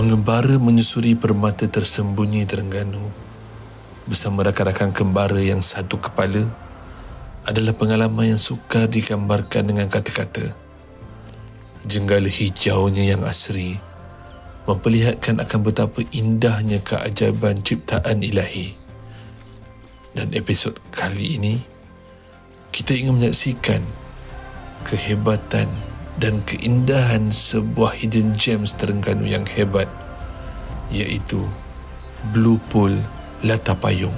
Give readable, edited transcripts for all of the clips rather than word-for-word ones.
Mengembara menyusuri permata tersembunyi Terengganu bersama rakan-rakan kembara yang satu kepala adalah pengalaman yang sukar digambarkan dengan kata-kata. Jenggala hijaunya yang asri memperlihatkan akan betapa indahnya keajaiban ciptaan ilahi. Dan episod kali ini, kita ingin menyaksikan kehebatan dan keindahan sebuah hidden gems Terengganu yang hebat, iaitu Blue Pool Latapayung.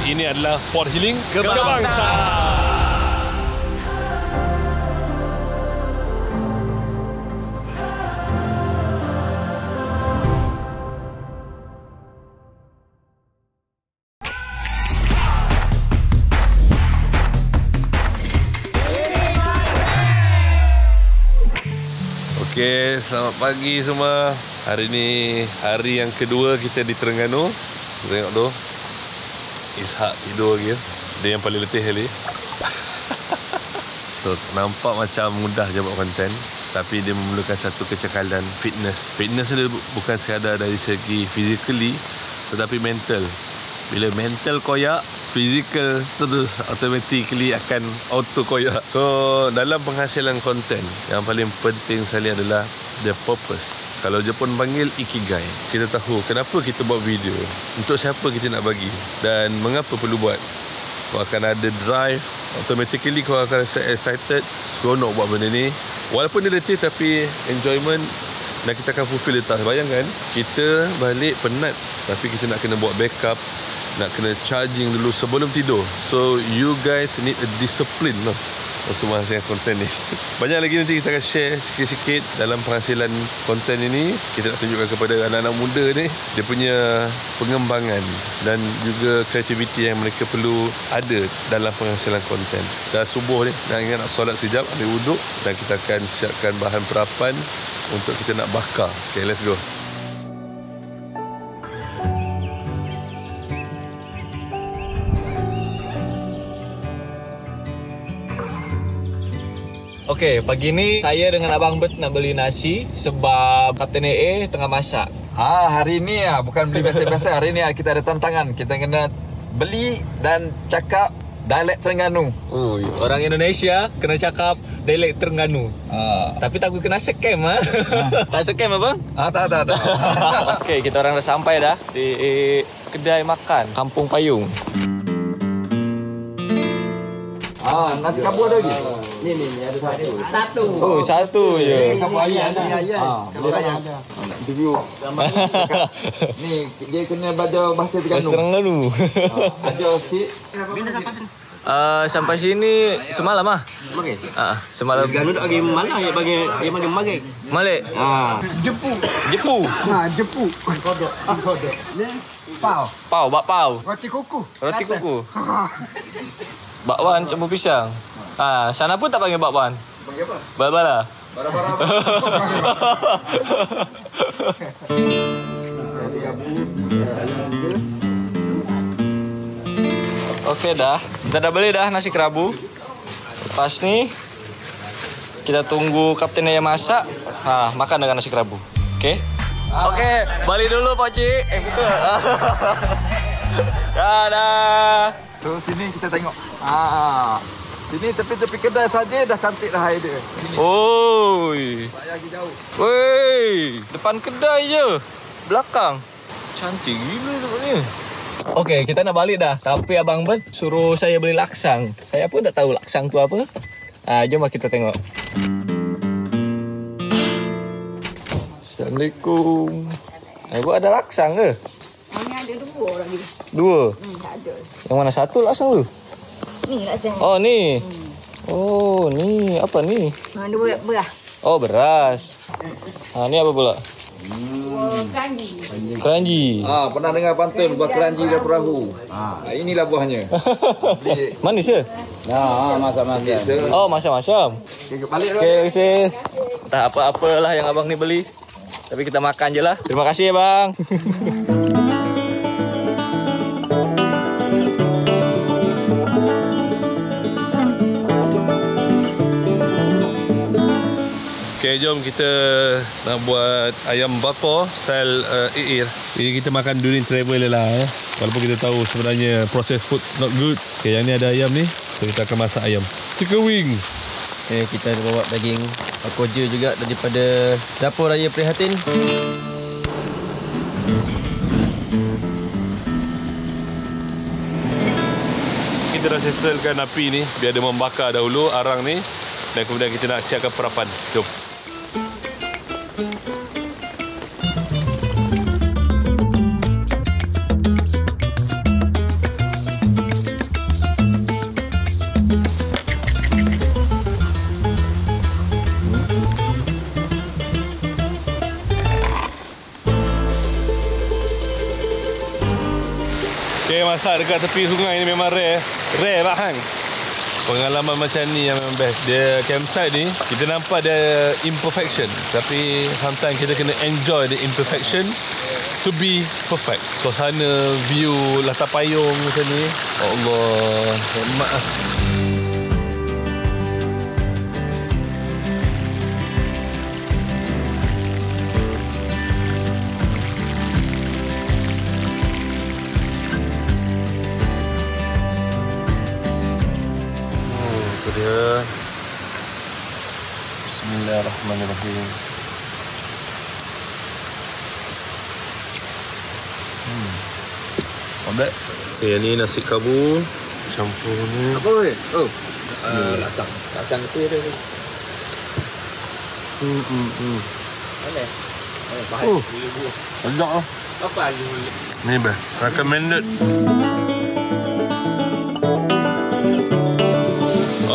Ini adalah Port Healing Kebangsaan. Okey, selamat pagi semua. Hari ni hari yang kedua kita di Terengganu. Tengok tu. Ishak tidur lagi. Dia yang paling letih kali. So nampak macam mudah je buat konten, tapi dia memerlukan satu kecekalan fitness. Fitness dia bukan sekadar dari segi physically, tetapi mental. Bila mental koyak, physical terus automatically akan auto koyak. So dalam penghasilan konten, yang paling penting sekali adalah the purpose. Kalau Jepun panggil ikigai. Kita tahu kenapa kita buat video, untuk siapa kita nak bagi, dan mengapa perlu buat. Kau akan ada drive, automatically kau akan rasa excited, seronok buat benda ni. Walaupun dia letih, tapi enjoyment, dan kita akan fulfill the task. Bayangkan kita balik penat, tapi kita nak kena buat backup, nak kena charging dulu sebelum tidur. So you guys need a discipline lah untuk menghasilkan konten ni. Banyak lagi nanti kita akan share sikit-sikit dalam penghasilan konten ini. Kita nak tunjukkan kepada anak-anak muda ni dia punya pengembangan dan juga kreativiti yang mereka perlu ada dalam penghasilan konten. Dah subuh ni, dah ingat nak solat sekejap, ambil wuduk, dan kita akan siapkan bahan perapan untuk kita nak bakar. Okay, let's go. Okey, pagi ni saya dengan Abang Bet nak beli nasi sebab Kapten AA tengah masak. Hari ni bukan beli biasa-biasa. Hari ni kita ada tantangan. Kita kena beli dan cakap dialek Terengganu. Oh, orang Indonesia kena cakap dialek Terengganu. Tapi takut kena scam Tak scam abang? Tak. Okey, kita orang dah sampai dah di kedai makan Kampung Payung. Nasi kabur ada lagi? Ni ada satu. Oh, satu je. Kabur ayam. Kabur ayam. Interview. Ni dia kena belajar bahasa Terengganu. Terengganu. Ajar sikit. Bila sampai sini? Sampai sini semalam Okey. semalam. Terengganu tak bagi malah ya bagi Malik. Malik. Jepu. Jepu. Kodok. Ni pau. Bakpao. Roti kuku. Bakwan campur pisang. Sana pun tak panggil bakwan. Panggil apa? Bala-bala. Bara-bara. Okey dah. Kita dah beli dah nasi kerabu. Lepas ni kita tunggu Kapten yang masak. Makan dengan nasi kerabu. Okey? Okey, balik dulu Pak Cik. Betul. Dah. So sini kita tengok. Sini tepi-tepi kedai saja dah cantik dah air dia. Sini. Oi. Tak payah pergi jauh. Wey, depan kedai je. Belakang. Cantik gila sebenarnya. Okey, kita nak balik dah. Tapi Abang Bet suruh saya beli laksang. Saya pun tak tahu laksang tu apa. Jom kita tengok. Assalamualaikum. Ibu ada laksang ke? Mana ada dua lagi. Dua? Tak ada. Yang mana satu laksang tu? Ni laksang. Oh, ni. Oh, ni. Apa ni? Ada beras. Oh, beras. Ni apa pula? Keranji. Pernah dengar pantun buat keranji dan perahu. Inilah buahnya. Manis ke? Macam-macam. Oh, macam-macam. Balik dah. Okey, terima kasih. Tak apa-apalah yang abang ni beli. Tapi kita makan je lah. Terima kasih bang. Okay, jom kita nak buat ayam bakar style Air. Jadi kita makan during travel lah. Walaupun kita tahu sebenarnya processed food not good. Okay, yang ni ada ayam ni. So kita akan masak ayam chicken wing. Okay, kita ada bawa daging koja juga daripada Dapur Raya Prihatin. Kita dah settlekan api ni biar dia membakar dahulu arang ni. Dan kemudian kita nak siapkan perapan. Jom. Okay, masak dekat tepi sungai ni memang rare. Rare lah hang. Pengalaman macam ni yang memang best. Dia campsite ni, kita nampak dia imperfection. Tapi sometimes kita kena enjoy the imperfection to be perfect. Suasana, view, latar payung macam ni. Allah, hemat lah. Dia Bismillahirrahmanirrahim. Obat. Okay, ni nasi kabul. Campur ni. Apa weh? Lasang. Lasang tu ada. Mana? Sedap lah. Apa lagi? Ni best. Recommended.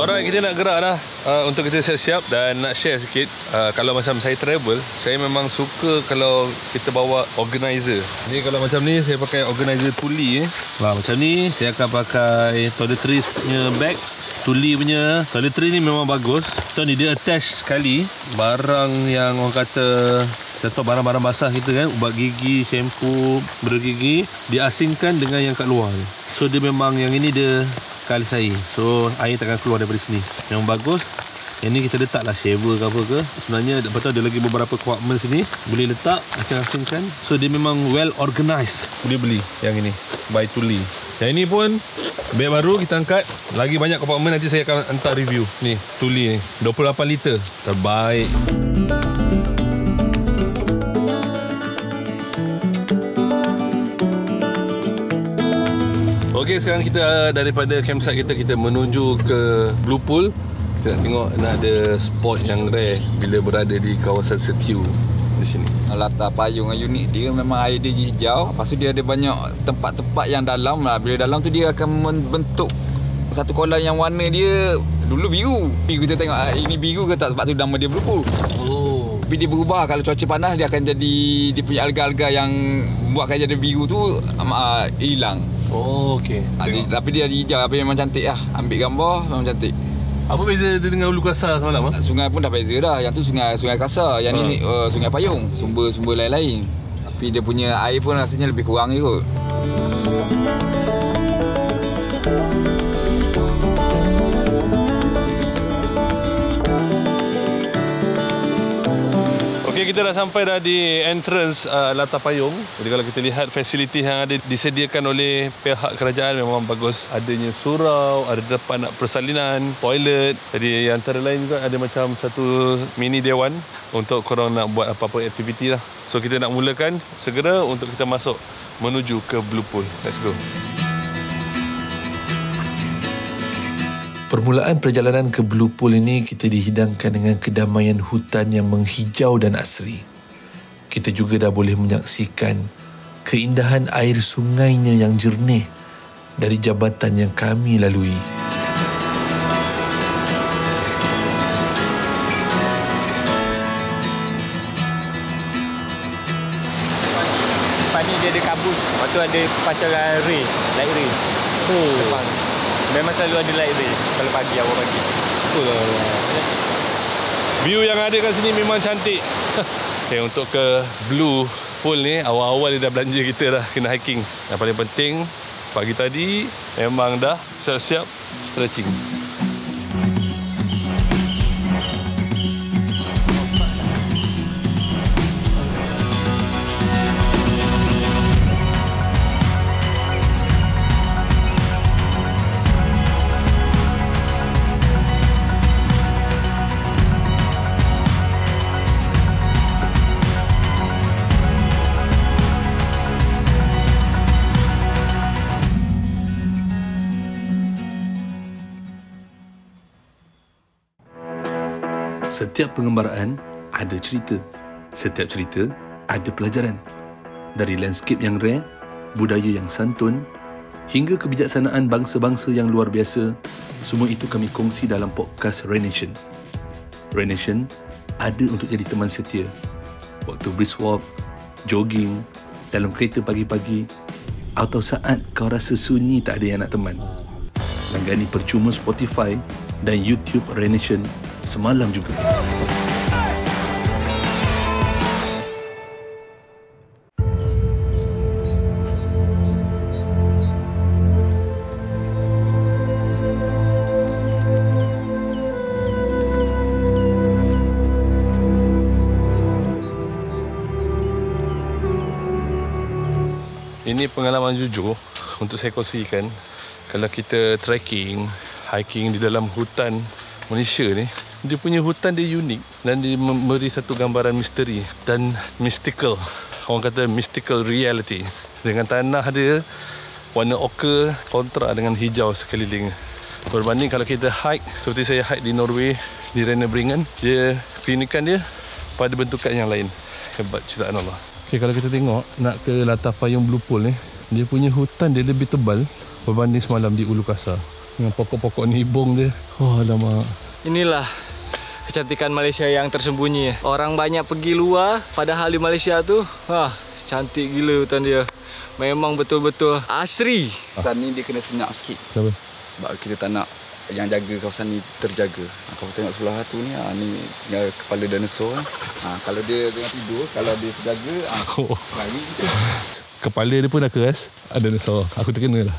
Alright, kita nak gerak dah untuk kita siap-siap dan nak share sikit. Kalau macam saya travel, saya memang suka kalau kita bawa organizer. Jadi kalau macam ni, saya pakai organizer tuli. Macam ni, saya akan pakai toiletries punya bag. Tuli punya toiletries ni memang bagus. So ni dia attach sekali barang yang orang kata, contoh barang-barang basah kita kan, ubat gigi, shampoo, bergigi, diasingkan dengan yang kat luar ni. So dia memang yang ini dia kali air. So air takkan keluar daripada sini. Yang bagus. Yang ni kita letaklah shaver ke apa ke. Sebenarnya lepas tu ada lagi beberapa compartment sini. Boleh letak asing-asingkan. So dia memang well organised. Boleh beli yang ini by Tuli. Yang ini pun beg baru kita angkat. Lagi banyak compartment, nanti saya akan hantar review. Ni Tuli ni 28 liter. Terbaik. Okey, sekarang kita daripada campsite kita menuju ke Blue Pool. Kita nak tengok nak ada spot yang rare bila berada di kawasan Setiu di sini. Latar payung yang unik dia, memang air dia hijau. Lepas tu dia ada banyak tempat-tempat yang dalam lah. Bila dalam tu dia akan membentuk satu kolam yang warna dia dulu biru. Kita tengok ini biru ke tak, sebab tu nama dia Blue Pool. Oh. Tapi dia berubah. Kalau cuaca panas dia akan jadi, dia punya alga-alga yang buatkan jadi biru tu hilang. Oh, okey. Tapi dia hijau, tapi memang cantik lah. Ambil gambar memang cantik. Apa beza dia dengan Hulu Kasar semalam? Sungai pun dah beza dah. Yang tu sungai Kasar, yang ni Sungai Payung. Sumber-sumber lain-lain. Tapi dia punya air pun rasanya lebih kurang je kot. Okey, kita dah sampai dah di entrance Latar Payung. Jadi kalau kita lihat fasiliti yang ada disediakan oleh pihak kerajaan memang bagus. Adanya surau, ada depan nak persalinan, toilet. Jadi antara lain juga ada macam satu mini dewan untuk korang nak buat apa-apa aktiviti lah. So kita nak mulakan segera untuk kita masuk menuju ke Blue Pool. Let's go. Permulaan perjalanan ke Blue Pool ini kita dihidangkan dengan kedamaian hutan yang menghijau dan asri. Kita juga dah boleh menyaksikan keindahan air sungainya yang jernih dari jambatan yang kami lalui. depan ni dia ada kabus. Lepas tu ada pancaran ray, light ray. Depan. Memang selalu ada light ray kalau pagi, awal pagi. Betul lah. View yang ada kat sini memang cantik. Okay, untuk ke Blue Pool ni, awal-awal dia dah belanja kita dah kena hiking. Yang paling penting, pagi tadi memang dah siap-siap stretching. Setiap pengembaraan ada cerita. Setiap cerita ada pelajaran. Dari landscape yang rare, budaya yang santun, hingga kebijaksanaan bangsa-bangsa yang luar biasa, semua itu kami kongsi dalam podcast Renation. Renation ada untuk jadi teman setia. Waktu brisk walk, jogging, dalam kereta pagi-pagi, atau saat kau rasa sunyi tak ada yang nak teman. Langgani percuma Spotify dan YouTube Renation semalam juga. Ini pengalaman jujur untuk saya kongsikan. Kalau kita trekking, hiking di dalam hutan Malaysia ni, dia punya hutan dia unik dan dia memberi satu gambaran misteri dan mystical. Orang kata mystical reality. Dengan tanah dia warna ochre kontra dengan hijau sekeliling. Berbanding kalau kita hike, seperti saya hike di Norway, di Rennebringen, dia keunikan dia pada bentukan yang lain. Hebat ciptaan Allah. Okay, kalau kita tengok nak ke latar payung Blue Pool ni, dia punya hutan dia lebih tebal berbanding semalam di Ulu Kasar. Dengan pokok-pokok nibong dia. Oh alamak. Inilah kecantikan Malaysia yang tersembunyi. Orang banyak pergi luar, padahal di Malaysia tu, cantik gila hutan dia. Memang betul-betul asri. Kawasan ni dia kena senyap sikit. Kenapa? Sebab kita tak nak yang jaga kawasan ni terjaga. Kalau tengok sebelah tu ni, ni kepala dinosaur. Kalau dia tengah tidur, kalau dia terjaga, lari kita. Kepala dia pun dah keras. Ada dinosaur. Aku terkena lah.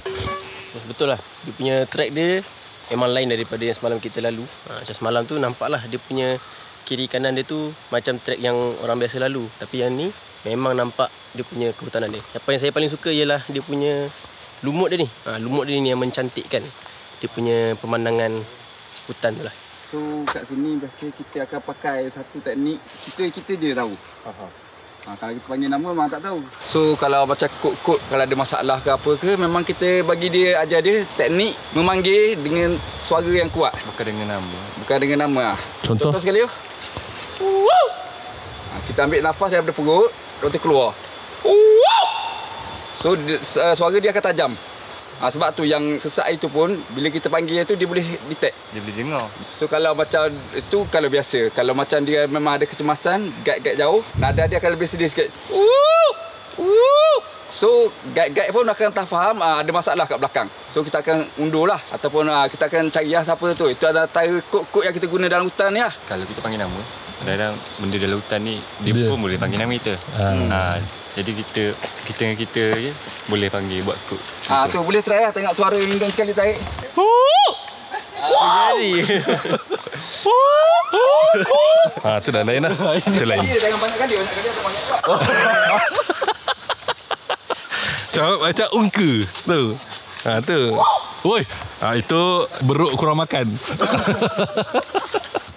Betul lah. Dia punya track dia memang lain daripada yang semalam kita lalu. Macam semalam tu nampaklah dia punya kiri kanan dia tu macam track yang orang biasa lalu. Tapi yang ni memang nampak dia punya kehutanan dia. Apa yang saya paling suka ialah dia punya lumut dia ni. Lumut dia ni yang mencantikkan dia punya pemandangan hutan tu lah. So kat sini biasa kita akan pakai satu teknik. Kita je tahu. Kalau kita panggil nama memang tak tahu. So kalau macam kod-kod, kalau ada masalah ke apa ke, memang kita bagi dia, ajar dia teknik memanggil dengan suara yang kuat. Bukan dengan nama. Bukan dengan nama. Contoh sekali. Kita ambil nafas daripada perut, lepas tu keluar. So suara dia akan tajam. Sebab tu yang sesak itu pun bila kita panggil tu dia boleh detect. Dia boleh dengar. So kalau macam itu kalau biasa. Kalau macam dia memang ada kecemasan, guide jauh, nada dia akan lebih sedih sikit. So guide pun akan tak faham ada masalah kat belakang. So kita akan undur lah. Ataupun kita akan cari siapa tu. Itu ada kod-kod yang kita guna dalam hutan ni lah. Kalau kita panggil nama, kadang-kadang benda dalam hutan ni dia pun boleh panggil nama kita. Jadi kita je boleh panggil buat kod. Tu boleh try lah, tengok suara hindung sekali tarik. Jadi. tu dah lain lah. Itu lain. Jangan banyak kali atau banyak kuat. Macam ungka tu. Tu. Woi, itu beruk kurang makan.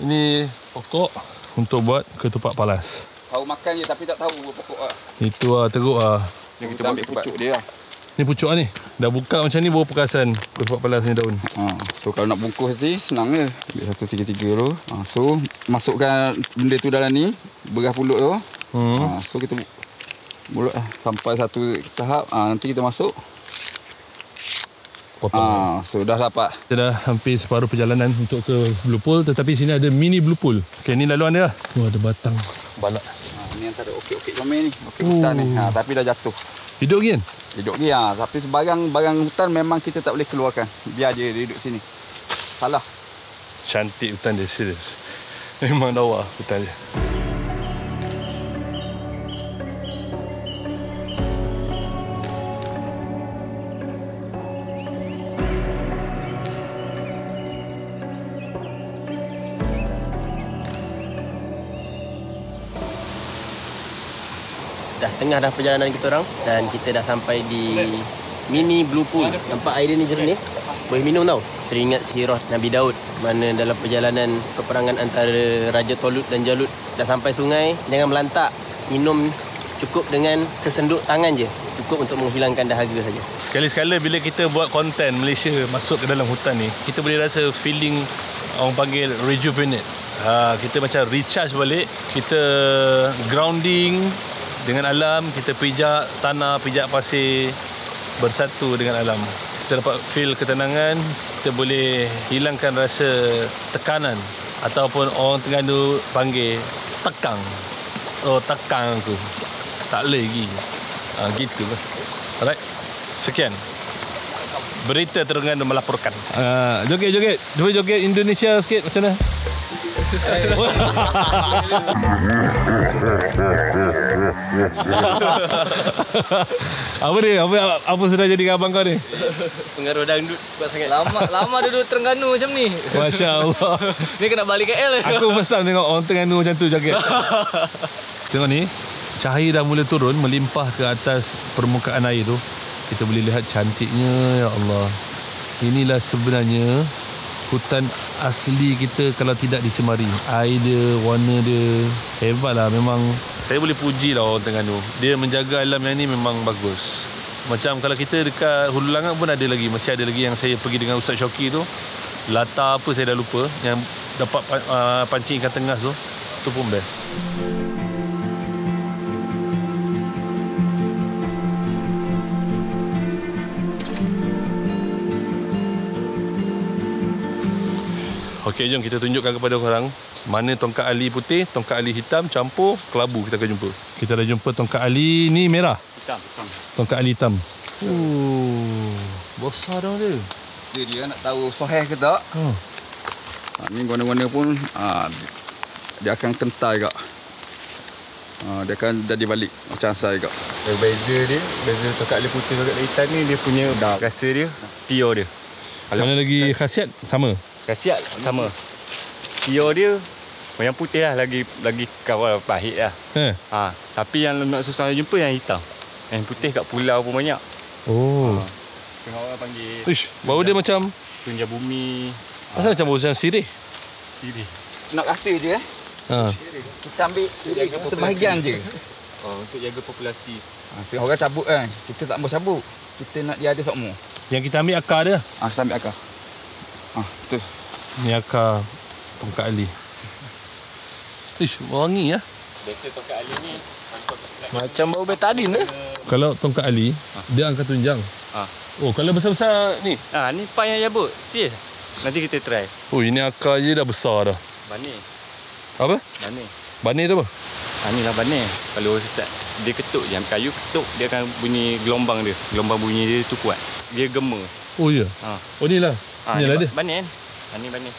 Ini pokok untuk buat ketupat palas. Tahu makan je tapi tak tahu pokok lah. Itu teruk lah. Kita ambil pucuk dia lah. Ni pucuk lah ni. Dah buka macam ni baru pekasan ketupat palas ni daun. So kalau nak bungkus ni senang je. Ambil satu tiga-tiga tu. So masukkan benda tu dalam ni. Beras pulut tu. So kita mulut sampai satu tahap. Nanti kita masuk. So dah dapat. Kita dah hampir separuh perjalanan untuk ke Blue Pool. Tetapi sini ada mini Blue Pool. Okay, ni laluan dia lah. Ada batang balak. Ni yang antara okey-okey comel ni. Okey hutan ni. Tapi dah jatuh. Hidup kan? Hidup dia. Tapi barang hutan memang kita tak boleh keluarkan. Biar dia duduk sini. Salah. Cantik hutan dia, serius. Memang lawa hutan dia. Dah tengah dah perjalanan kita orang dan kita dah sampai di mini blue pool. Nampak air dia ni jernih. Boleh minum tau. Teringat sirah Nabi Daud mana dalam perjalanan peperangan antara Raja Tolut dan Jalut dah sampai sungai, jangan melantak. Minum cukup dengan sesenduk tangan je. Cukup untuk menghilangkan dahaga saja. Sekali-sekala bila kita buat konten Malaysia masuk ke dalam hutan ni, kita boleh rasa feeling orang panggil rejuvenate. Kita macam recharge balik. Kita grounding dengan alam, kita pijak tanah, pijak pasir, bersatu dengan alam. Kita dapat feel ketenangan, kita boleh hilangkan rasa tekanan ataupun orang Terengganu panggil tekang. Oh, tekang aku. Tak boleh lagi. Gitu lah. Alright. Sekian. Berita Terengganu melaporkan. Joget. Cuba joget Indonesia sikit macam mana? Apa dia? Apa sudah jadi abang kau ni? Pengaruh dangdut kuat sangat. Lama duduk Terengganu macam ni. Masya Allah. Ni kena balik KL. Aku first time tengok orang Terengganu macam tu joget. Tengok ni, cahaya dah mula turun melimpah ke atas permukaan air tu. Kita boleh lihat cantiknya, ya Allah. Inilah sebenarnya hutan asli kita kalau tidak dicemari. Air dia, warna dia, hebatlah memang. Saya boleh puji lah orang Terengganu. Dia menjaga alam yang ni memang bagus. Macam kalau kita dekat Hulu Langat pun ada lagi. Masih ada lagi yang saya pergi dengan Ustaz Syoki tu. Lata apa saya dah lupa. Yang dapat pancing ikan tengas tu. Tu pun best. Okey, jom kita tunjukkan kepada korang mana tongkat ali putih, tongkat ali hitam campur kelabu kita akan jumpa. Kita dah jumpa tongkat ali ni merah. Hitam. Tongkat ali hitam. Besar dah dia. Dia nak tahu soheh ke tak. Ni warna-warna pun dia akan kental juga. Dia akan jadi balik macam asal juga. Beza tongkat ali putih tongkat ali hitam ni dia punya rasa dia, pure dia. Mana lagi khasiat sama. Khasiat sama. Pure dia yang putih lah lagi kawal pahit lah. Tapi yang nak susah jumpa yang hitam. Yang putih kat pulau pun banyak. Oh. Tengok orang panggil. Ish, bau dia macam tunja bumi. Asal macam bau sirih. Nak rasa je Kita ambil sebahagian je. Untuk jaga populasi. Orang cabut kan. Kita tak mau cabut. Kita nak dia ada semua. yang kita ambil akar dia. Kita ambil akar. Betul. Ni akar tongkat ali. Ish, wangi ya. Biasa tongkat ali ni Macam bau betadin Kalau tongkat ali, dia angkat tunjang. Oh, kalau besar-besar ni. ni pan yang jabut. Sia. Nanti kita try. Oh, ini akar je dah besar dah. Bani. Apa? Bani. Bani tu apa? Ni lah bani. Kalau sesat dia ketuk je, kayu ketuk dia akan bunyi gelombang dia. Gelombang bunyi dia tu kuat. Dia gema. Oh ya. Oh ni lah. Ni lah dia. Bani kan? Bani.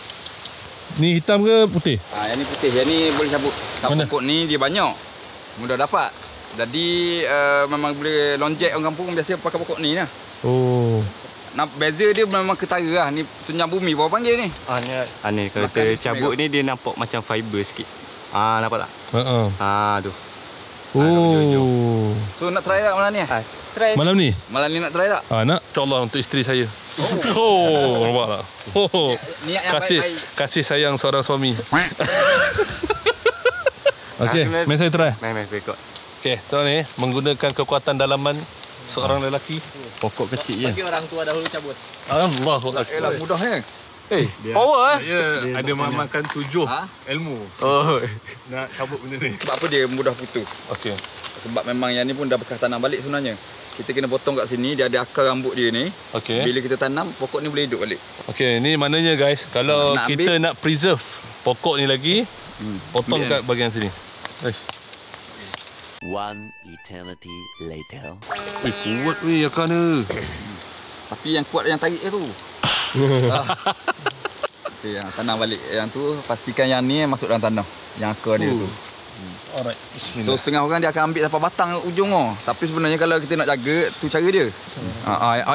Ni hitam ke putih? Yang ni putih. Yang ni boleh cabut. Kat pokok ni dia banyak. Mudah dapat. Jadi memang boleh lonjek orang kampung biasa pakai pokok ni lah. Oh. Beza dia memang ketara lah. Ni tunjang bumi bawa panggil ni. Ni kalau kita cabut ni dia nampak macam fiber sikit. Nampak tak? Tu. Oh. So nak try tak malam ni? Try. Malam ni? Malam ni nak try tak? Nak. InsyaAllah untuk isteri saya. Oh, nampak tak? Oh. Niat yang baik-baik. Kasih sayang seorang suami. Okey, mari saya try. Main berikut. Okey, tuan ni menggunakan kekuatan dalaman seorang lelaki. Pokok kecil je. Bagi orang tua dahulu cabut. Allahu Elah akbar. mudahnya. Power Saya ada makan 7 ilmu. Nak cabut benda ni. Sebab apa dia mudah putus? Okey. Sebab memang yang ni pun dah bekas tanam balik sebenarnya. Kita kena potong kat sini, dia ada akar rambut dia ni. Okey. Bila kita tanam, pokok ni boleh hidup balik. Okey, ni maknanya guys, kalau kita nak preserve pokok ni lagi, potong kat bahagian sini. Guys. One eternity later. Kuat weh akak ni. Tapi yang kuat yang tarik tu. Okay, tanam balik yang tu, pastikan yang ni masuk dalam tanah. Yang akar dia tu. Alright, bismillah. So setengah orang dia akan ambil sampai batang ujung tu. Tapi sebenarnya kalau kita nak jaga, tu cara dia.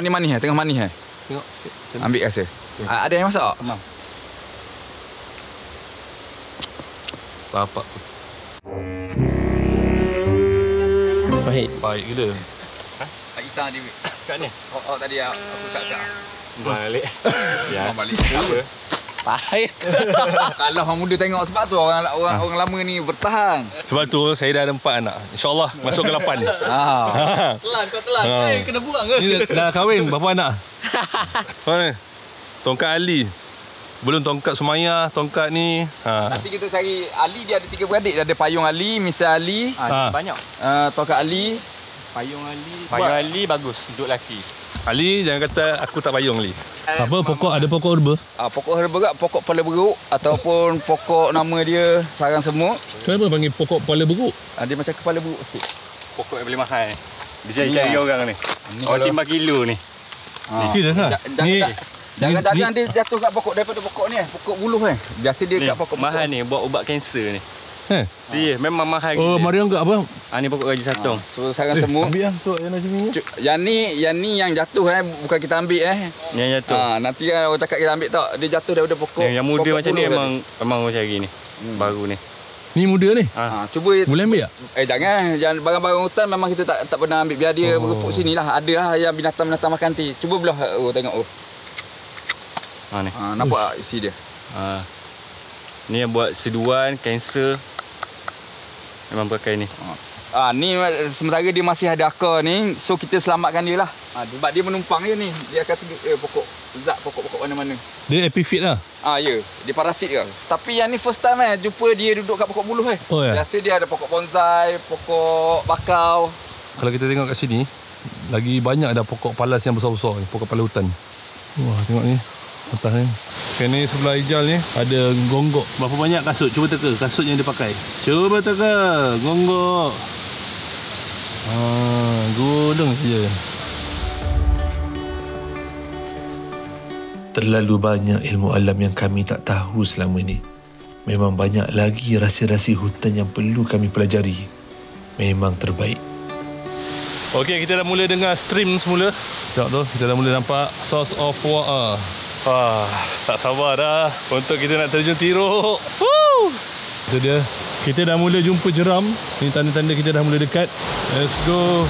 Ni manis tengah manis Tengok sikit. Ambil rasa. Ada yang masak? Bapak. Pahit ke dia? Tak hitam dia. Kat ni. Tadi aku kat. Balik. Ya. Balik. Apa? Pahit. Kalau orang muda tengok, sebab tu orang lama ni bertahan. Sebab tu saya dah ada 4 anak. InsyaAllah masuk ke 8. Telan, kau telan. Kena buang ke? Ni dah kahwin berapa anak? Mana? Tongkat Ali. Belum tongkat Sumayyah, tongkat ni. Nanti kita cari Ali, dia ada 3 beradik. Dia ada Payung Ali, Misa Ali. Banyak. Tongkat Ali. Payung Ali bagus untuk lelaki. Ali jangan kata aku tak payung Ali. Apa pokok, ada pokok herba? Pokok herba kat pokok kepala beruk ataupun pokok nama dia sarang semut. Kenapa panggil pokok kepala beruk? Dia macam kepala beruk sikit. Pokok yang boleh mahal. Dia cari orang ni. Orang timbang kilo ni. Serius lah? Jangan dia jatuh kat pokok daripada pokok ni. Pokok buluh biasa dia kat pokok mahal ni buat ubat kanser ni. Serius memang mahal. Oh, Mariam ke apa? Ni pokok Raja Satong. So sarang semut. Ambil lah tu yang macam ni. Yang ni yang jatuh bukan kita ambil Yang jatuh. Nanti kan orang cakap kita ambil tak. Dia jatuh daripada pokok. Yang muda pokok macam ni memang orang cari ni. Baru ni. Ni muda ni? Cuba. Boleh ambil tak? Jangan barang-barang hutan memang kita tak pernah ambil. Biar dia berepuk sini lah. Ada lah yang binatang-binatang makan nanti. Cuba belah tengok. Ni. Nampak isi dia. Ni yang buat seduan, kanser. Memang pakai ni. Ni sementara dia masih ada akar ni, so kita selamatkan dia lah. Sebab dia menumpang je ni. Dia akan sedut pokok-pokok mana-mana. Dia epifit lah? Ya. Dia parasit ke. Tapi yang ni first time jumpa dia duduk kat pokok buluh Oh ya? Biasa dia ada pokok bonsai, pokok bakau. Kalau kita tengok kat sini, lagi banyak ada pokok palas yang besar-besar ni, pokok pala hutan. Wah, tengok ni. Atas ni. Ni sebelah Ijal ni ada gonggok. Berapa banyak kasut? Cuba teka kasut yang dia pakai. Cuba teka gonggok. Gudang saja. Terlalu banyak ilmu alam yang kami tak tahu selama ni. Memang banyak lagi rahsia-rahsia hutan yang perlu kami pelajari. Memang terbaik. Okey, kita dah mula dengar stream semula. Tengok tu, kita dah mula nampak source of water. Tak sabar dah untuk kita nak terjun tiruk. Itu dia. Kita dah mula jumpa jeram. Ini tanda-tanda kita dah mula dekat. Let's go.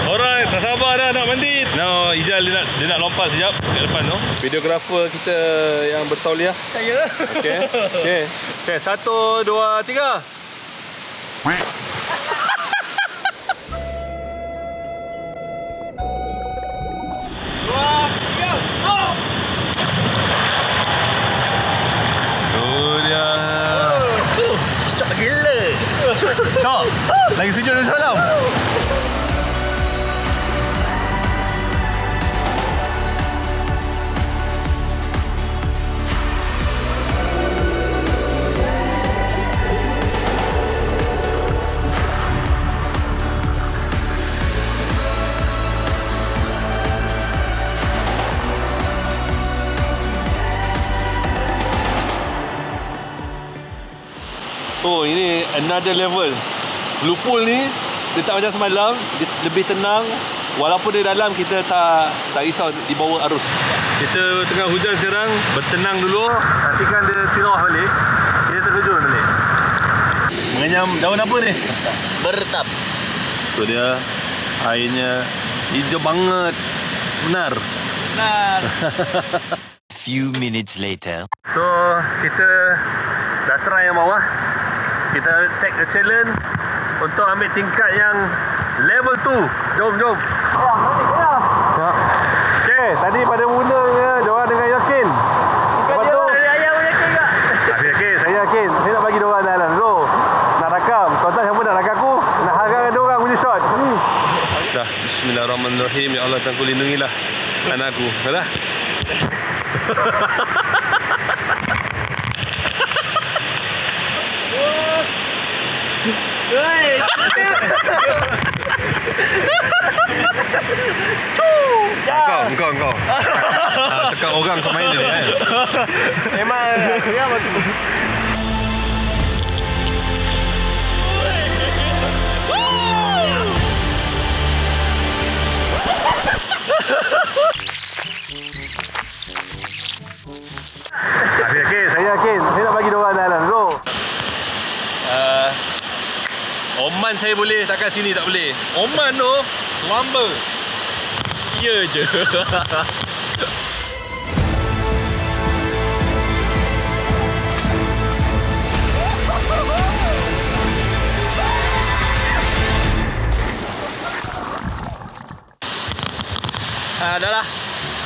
Alright, tak sabar dah nak mandi. Now Ijal dia nak lompat sekejap kat depan tu. Videographer kita yang bertauliah. Saya. Okey. 1, 2, 3. Syok gila. Syok. Lagi sejuk dari semalam. Oh, ini another level. Blue Pool ni dia tak macam semalam, dia lebih tenang. Walaupun dia dalam, kita tak risau di bawah arus. Kita tengah hujan sekarang, bertenang dulu. Nanti kan dia tirah balik, kita terkejut balik. Mengenyam daun apa ni? Bertap. Tu dia, airnya hijau banget. Benar. Few minutes later. So, kita dah try yang bawah. Kita take a challenge untuk ambil tingkat yang level 2. Jom. Okay, tadi pada mulanya diorang dengan yakin. Lepas tu Saya pun yakin tak? saya yakin. Saya nak bagi diorang dalam. So, nak rakam. Tuan-tuan siapa nak rakam aku? Dah, bismillahirrahmanirrahim. Ya Allah, Tuhan ku lindungilah anakku. Dah. Kau. Tekan orang kau main dia kan. Memang ya betul. Saya yakin. Saya nak bagi diorang dalam bro. Oman saya boleh, takkan sini tak boleh. Oman tu lamba. Ya je. Dah lah.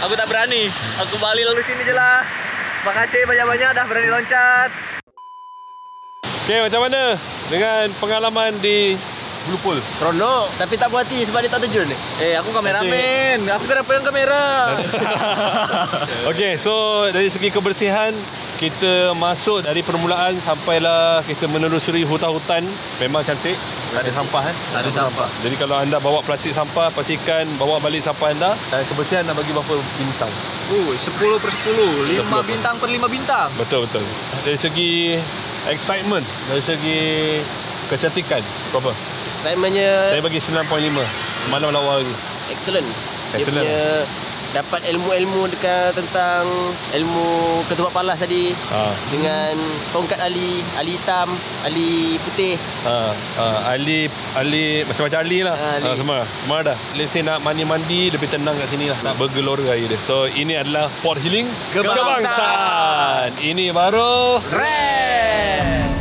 Aku tak berani. Aku balik lalu sini je lah. Terima kasih banyak-banyak dah berani loncat. Okay, macam mana dengan pengalaman di Blue Pool? Seronok, tapi tak puas hati sebab dia tak terjun ni. Aku kameraman. Aku kena pegang kamera. Okay, so dari segi kebersihan, kita masuk dari permulaan sampailah kita menelusuri hutan-hutan. Memang cantik. Tak ada sampah Tak ada sampah. Jadi kalau anda bawa plastik sampah, pastikan bawa balik sampah anda. Dan kebersihan nak bagi berapa bintang? 10/10. 5 bintang per 5 bintang. Betul. Dari segi excitement, dari segi kecantikan, berapa? Excitementnya Saya bagi 9.5. Semalam lawa lagi. excellent. Dia Excellent. punya dapat ilmu-ilmu dekat tentang ilmu ketupat palas tadi. Dengan tongkat ali hitam, ali putih. Ali macam-macam Ali lah. Ali. Semua dah. Let's say nak mandi lebih tenang kat sini lah. Nak bergelora air dia. So ini adalah Port Healing Kebangsaan. Ini baru Keren.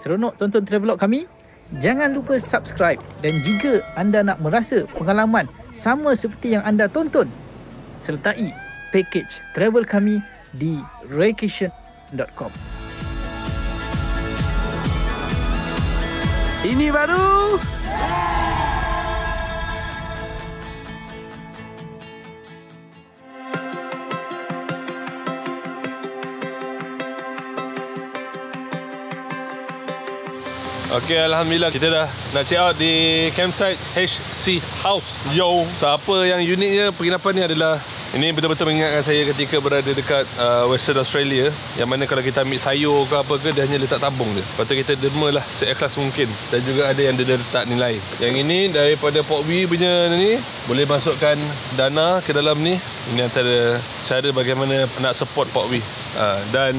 Seronok tonton travelog kami? Jangan lupa subscribe dan jika anda nak merasa pengalaman sama seperti yang anda tonton, sertai package travel kami di raycation.com. Ini baru Okay, Alhamdulillah kita dah nak check out di campsite HC House. Yo, so, apa yang uniknya penginapan ni adalah ini betul-betul mengingatkan saya ketika berada dekat Western Australia, yang mana kalau kita ambil sayur ke apa ke, dia hanya letak tabung je. Lepas tu kita derma lah seikhlas mungkin. Dan juga ada yang dia letak nilai. Yang ini daripada Portwee punya ni, boleh masukkan dana ke dalam ni. Ini antara cara bagaimana nak support Portwee. Dan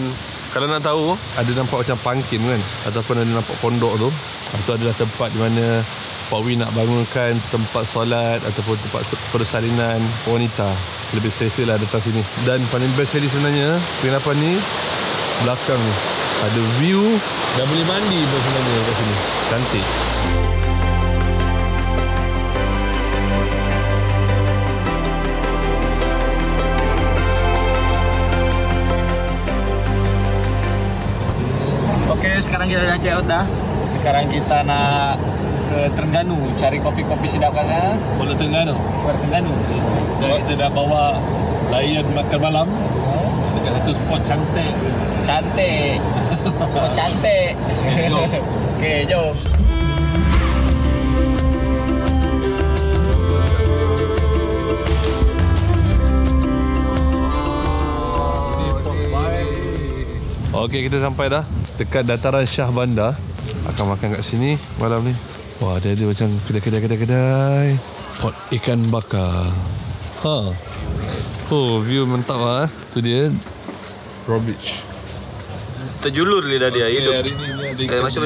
kalau nak tahu, ada nampak macam pangkin kan, ataupun ada nampak pondok tu. Itu adalah tempat di mana Portwee nak bangunkan tempat solat ataupun tempat persalinan wanita. Lebih selesa lah datang sini. Dan paling best sekali sebenarnya, penginapan ni belakang ni ada view dan boleh mandi pun sebenarnya kat sini. Cantik. Sekarang kita dah check out dah. Sekarang kita nak ke Terengganu cari kopi-kopi sedap kat sana. Kuala Terengganu. Dan kita dah bawa layan makan malam dekat satu spot cantik. So cantik. Jom. Okey, jom. Okey, kita sampai dah dekat dataran Shah Bandar. Akan makan kat sini malam ni. Wah, dia ada macam kedai. Pot ikan bakar. Oh, view mantap lah. Tu dia Raw Beach. Terjulur lidah dia hidup. Hari ni ada Masuk.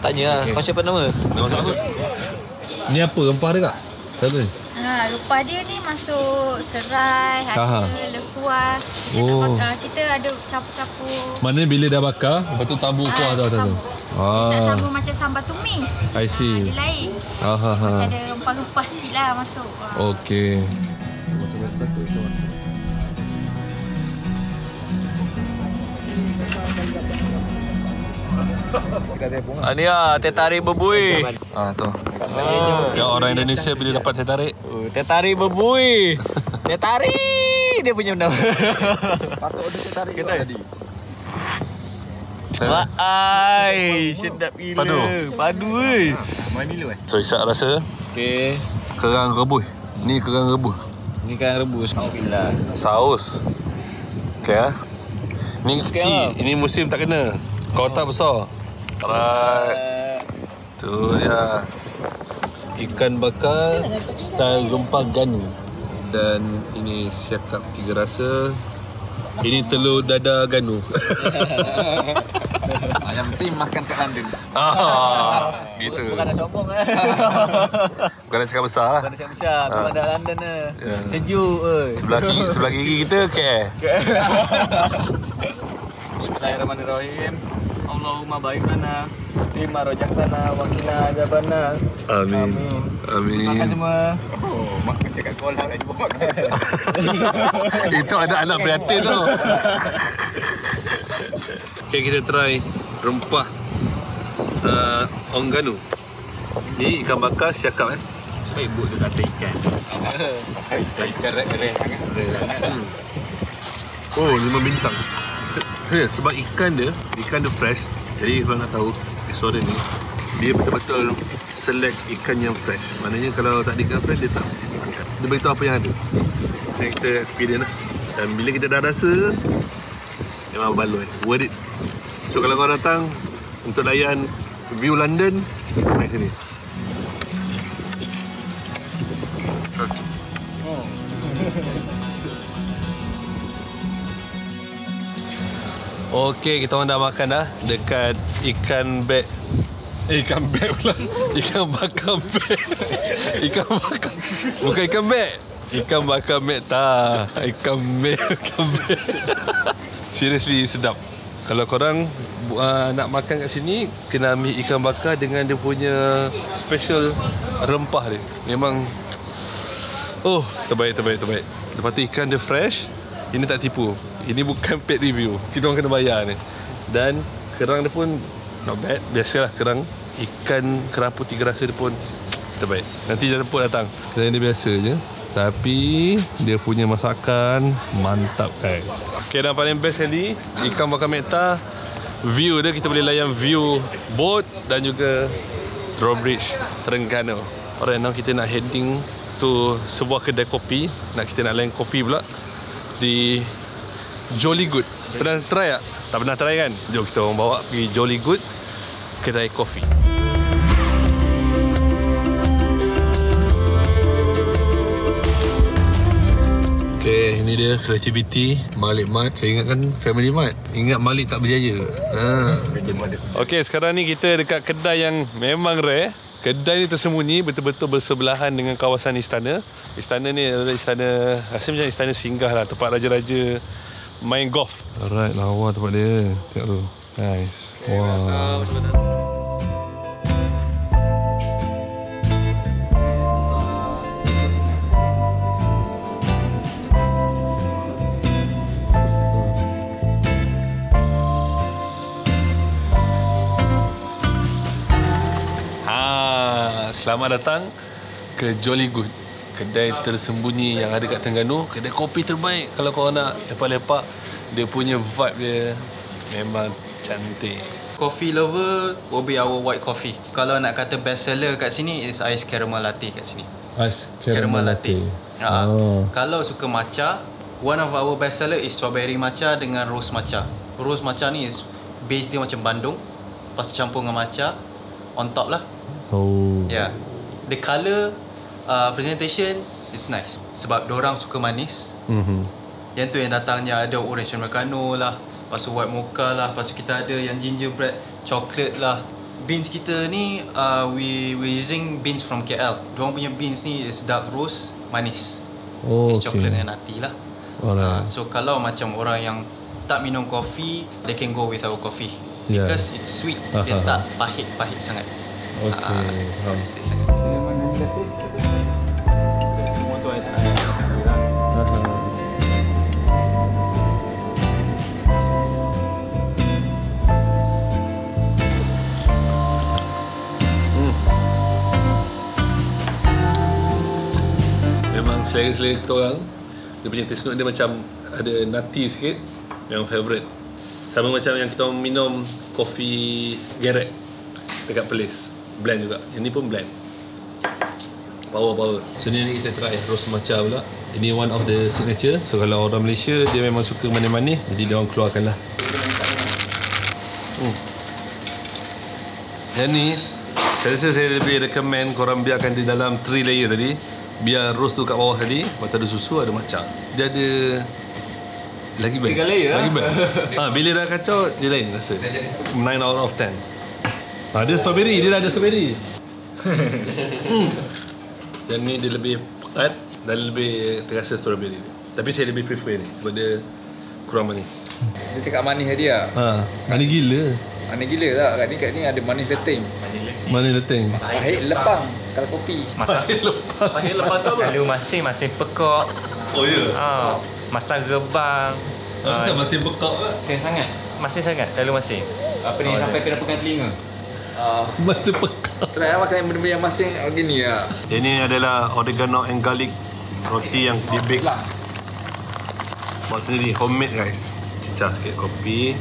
Tanya lah, kau siapa nama? Nama siapa? Ni apa? Rempah dia tak? Siapa? Rempah dia ni masuk serai, Aha. ada lekuah. Oh. Kita ada campur-campur. Maknanya bila dah bakar, lepas tu tabur kuah tu atas tu. Tak sambung macam sambal tumis. I see. Dia lain. Aha. Macam ada rempah-rempah sikit lah masuk. Okey. Ni lah, teh tarik berbuih. Tu. Yang orang Indonesia bila dapat teh tarik. Teh tarik berbuih. Teh tarik dia punya nama. Patut ada teh tarik tadi. Ai, sedap gila. Padu weh. Main dulu So Isak rasa Okey. kerang rebus. Ni kerang rebus. Ni kan rebus. Alhamdulillah. Saus. Okey ah. Ni kecil. Ini musim tak kena. Kau tak besar. Alright. Tu dia. Ikan bakar style rempah ganu. Dan ini siakap 3 rasa. Ini telur dada ganu. Yang penting makan kat London. Gitu. Bukan nak sombong Bukan nak cakap besar lah. Bukan nak cakap besar. Bukan ada London Ya. Sejuk Sebelah kiri kita KL. Bismillahirrahmanirrahim. Allahumma baik lana lima rojaktana wa qina adzabanna. Amin. Makan semua. Makan cakap kolam nak jumpa makan. Itu ada anak prihatin tu. Okay, kita try rempah Ongganu. Ni ikan bakar siakap Sebab ibu tu kata ikan. Ikan rek-rek sangat. Oh, 5 bintang. Sebab ikan dia fresh. Jadi kalau nak tahu episode ni, dia betul-betul select ikan yang fresh. Maknanya kalau tak ada ikan fresh, dia tak angkat. Dia beritahu apa yang ada. Jadi kita experience lah. Dan bila kita dah rasa, memang baloi. Worth it. So kalau korang datang untuk layan view London, main sini. Okey, kita orang dah makan dah dekat ikan bag. Ikan bag pula. Ikan bakar bag. Ikan bakar. Bukan ikan bag. Ikan bakar meta. Ikan bag. Seriously sedap. Kalau korang nak makan kat sini, kena ambil ikan bakar dengan dia punya special rempah dia. Memang terbaik. Lepas tu ikan dia fresh. Ini tak tipu. Ini bukan paid review. Kita orang kena bayar ni. Dan kerang dia pun not bad. Biasalah kerang. Ikan kerapu 3 rasa dia pun terbaik. Nanti jangan lupa datang. Kerang dia biasa je. Tapi dia punya masakan mantap guys. Okay, dan paling best sekali ikan bakar meta. View dia kita boleh layan view boat dan juga drawbridge Terengganu. Alright, now kita nak heading to sebuah kedai kopi. Kita nak layan kopi pula di Jolly Good. Pernah try tak? Tak pernah try kan? Jom kita orang bawa pergi Jolly Good, kedai kopi. Okay, ini dia kreativiti Malik Mart. Saya ingatkan Family Mart. Ingat Malik tak berjaya. Okay, sekarang ni kita dekat kedai yang memang rare. Kedai ni tersembunyi betul-betul bersebelahan dengan kawasan istana. Istana ni adalah istana, rasa macam istana singgah lah. Tempat raja-raja main golf. Alright, lawa tempat dia. Tengok tu. Nice. Wow. Selamat datang ke Jolly Good, kedai tersembunyi yang ada kat Terengganu. Kedai kopi terbaik kalau korang nak lepak-lepak. Dia punya vibe dia memang cantik. Coffee lover will be our white coffee. Kalau nak kata best seller kat sini is ice caramel latte kat sini. Ice caramel latte. Kalau suka matcha, one of our best seller is strawberry matcha dengan rose matcha. Rose matcha ni is base dia macam Bandung, lepas campur dengan matcha on top lah. Yeah. The colour presentation is nice. Sebab diorang suka manis. Yang tu yang datangnya ada orange americano lah, lepas tu white mocha lah, lepas tu kita ada yang gingerbread chocolate lah. Beans kita ni we using beans from KL. Diorang punya beans ni is dark roast, manis. Oh, It's coklat dengan nati lah. Alright. So kalau macam orang yang tak minum kopi, they can go with our coffee. Yeah. Because it's sweet. Dia tak pahit-pahit sangat. Okay. Dia sangat. Semua tu ada. Memang selera-selera kita orang, dia punya taste note dia macam ada nutty sikit. Yang favourite. Sama macam yang kita minum kopi Garrett dekat Perlis. Blend juga. Yang ni pun blend. Power. So ni kita try roast matcha pula. Ini one of the signature. So kalau orang Malaysia dia memang suka manis-manis, jadi dia orang keluarkan lah. Yang ni saya rasa saya lebih recommend korang biarkan di dalam 3 layer tadi. Biar roast tu kat bawah tadi, lepas tu ada susu, ada matcha. Dia ada lagi best. 3 layer lagi best. Bila dah kacau dia lain rasa. 9 out of 10. Dia strawberry, dia dah ada strawberry. Yang ni dia lebih pekat dan lebih terasa strawberry dia. Tapi saya lebih prefer ni sebab dia kurang manis. Dia cakap manis dia. Manis gila. Manis gila tak? Kat ni ada manis leting. Manis leting. Pahit lepang kalau kopi. Pahit lepang. Pahit lepas tu apa? Kalau masing pekak. Oh ya. Masang gebang. Masih bekak ke? Masing sangat. Masing sangat. Lalu masing. Apa ni sampai kena pegang telinga? Masih bekak. Try makan benda-benda yang masing gini ya. Ini adalah oregano and garlic roti yang di-bake lah. Buat sendiri, homemade guys. Cicah sikit kopi.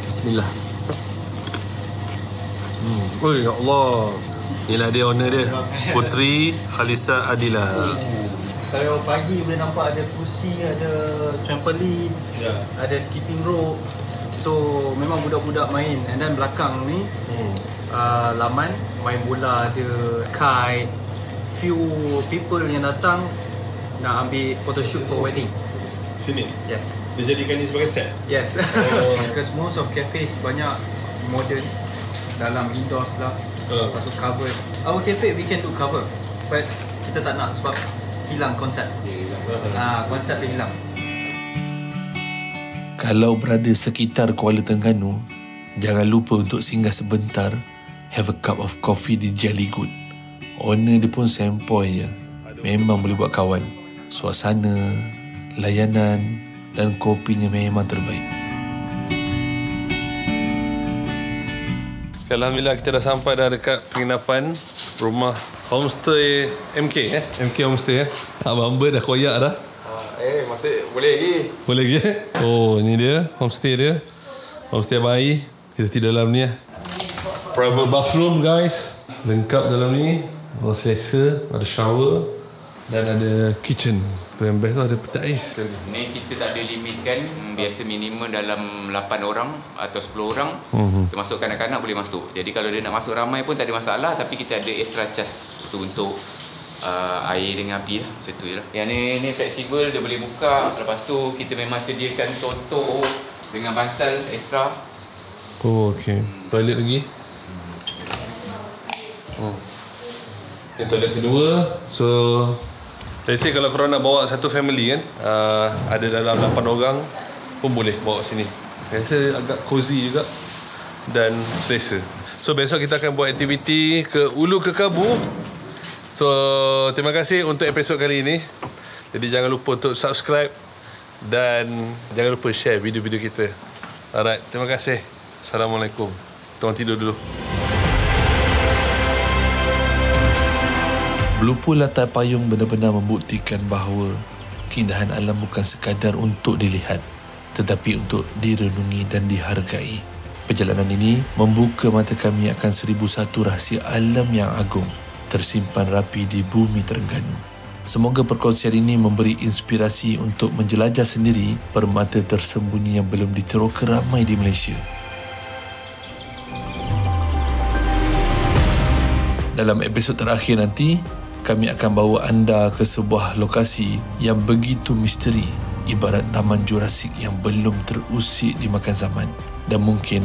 Bismillah. Oh ya Allah. Inilah dia owner dia, Putri Khalisa Adila. Kalau pagi boleh nampak ada kerusi, ada trampoline, ada skipping rope. So memang budak-budak main. And then belakang ni laman main bola, ada kite. Few people yang datang nak ambil photoshoot for wedding. Sini? Yes. Dia jadikan ni sebagai set? Yes. Because most of cafes banyak modern, dalam indoors lah. Lepas tu cover. Our cafe we can do cover, but kita tak nak sebab hilang konsep. Konsep dia hilang. Kalau berada sekitar Kuala Terengganu, jangan lupa untuk singgah sebentar, have a cup of coffee di Jelly Good. Owner dia pun sempoi je. Memang boleh buat kawan. Suasana, layanan dan kopinya memang terbaik. Alhamdulillah kita dah sampai dah dekat penginapan rumah homestay MK MK homestay Abang Ber dah koyak dah. Masih boleh lagi. Boleh lagi. Oh, ni dia homestay dia. Homestay bayi. Kita tidur dalam ni private bathroom guys. Lengkap dalam ni. Ada selesa, ada shower dan ada kitchen. Yang best tu ada peti ais. Ni kita tak ada limit kan. Biasa minimum dalam 8 orang atau 10 orang. Termasuk kanak-kanak boleh masuk. Jadi kalau dia nak masuk ramai pun tak ada masalah. Tapi kita ada extra charge untuk air dengan api lah. Macam tu je lah. Yang ni fleksibel, dia boleh buka. Lepas tu kita memang sediakan toto dengan bantal extra. Oh, okey. Toilet lagi. Ini toilet kedua. So let's say kalau korang nak bawa satu family kan, ada dalam 8 orang pun boleh bawa sini. Saya rasa agak cozy juga dan selesa. So besok kita akan buat aktiviti ke Ulu Kekabu. So terima kasih untuk episod kali ini. Jadi jangan lupa untuk subscribe dan jangan lupa share video-video kita. Alright, terima kasih. Assalamualaikum. Tuan tidur dulu. Blue Pool Latar Payung benar-benar membuktikan bahawa keindahan alam bukan sekadar untuk dilihat, tetapi untuk direnungi dan dihargai. Perjalanan ini membuka mata kami akan 1001 rahsia alam yang agung tersimpan rapi di bumi Terengganu. Semoga perkongsian ini memberi inspirasi untuk menjelajah sendiri permata tersembunyi yang belum diteroka ramai di Malaysia. Dalam episod terakhir nanti, kami akan bawa anda ke sebuah lokasi yang begitu misteri, ibarat taman Jurassic yang belum terusik dimakan zaman dan mungkin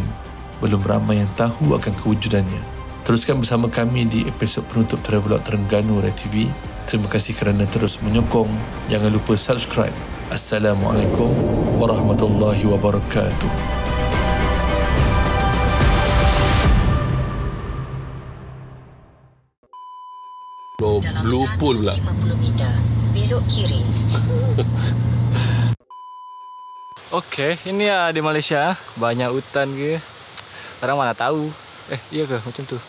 belum ramai yang tahu akan kewujudannya. Teruskan bersama kami di episod penutup Travelog Terengganu Rai TV Terima kasih kerana terus menyokong. Jangan lupa subscribe. Assalamualaikum warahmatullahi wabarakatuh. Blue Pool pula. 50 meter, belok kiri. Okey, ini di Malaysia banyak hutan ke. Orang mana tahu. Iya ke macam tu?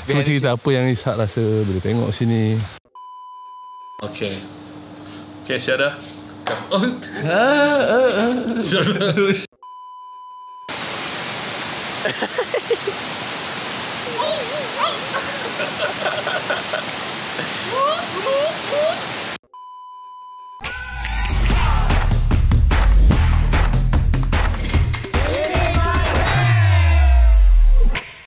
Cuba cerita apa yang Ishak rasa bila tengok sini. Okey. Okey, siap dah? Oh. Oh,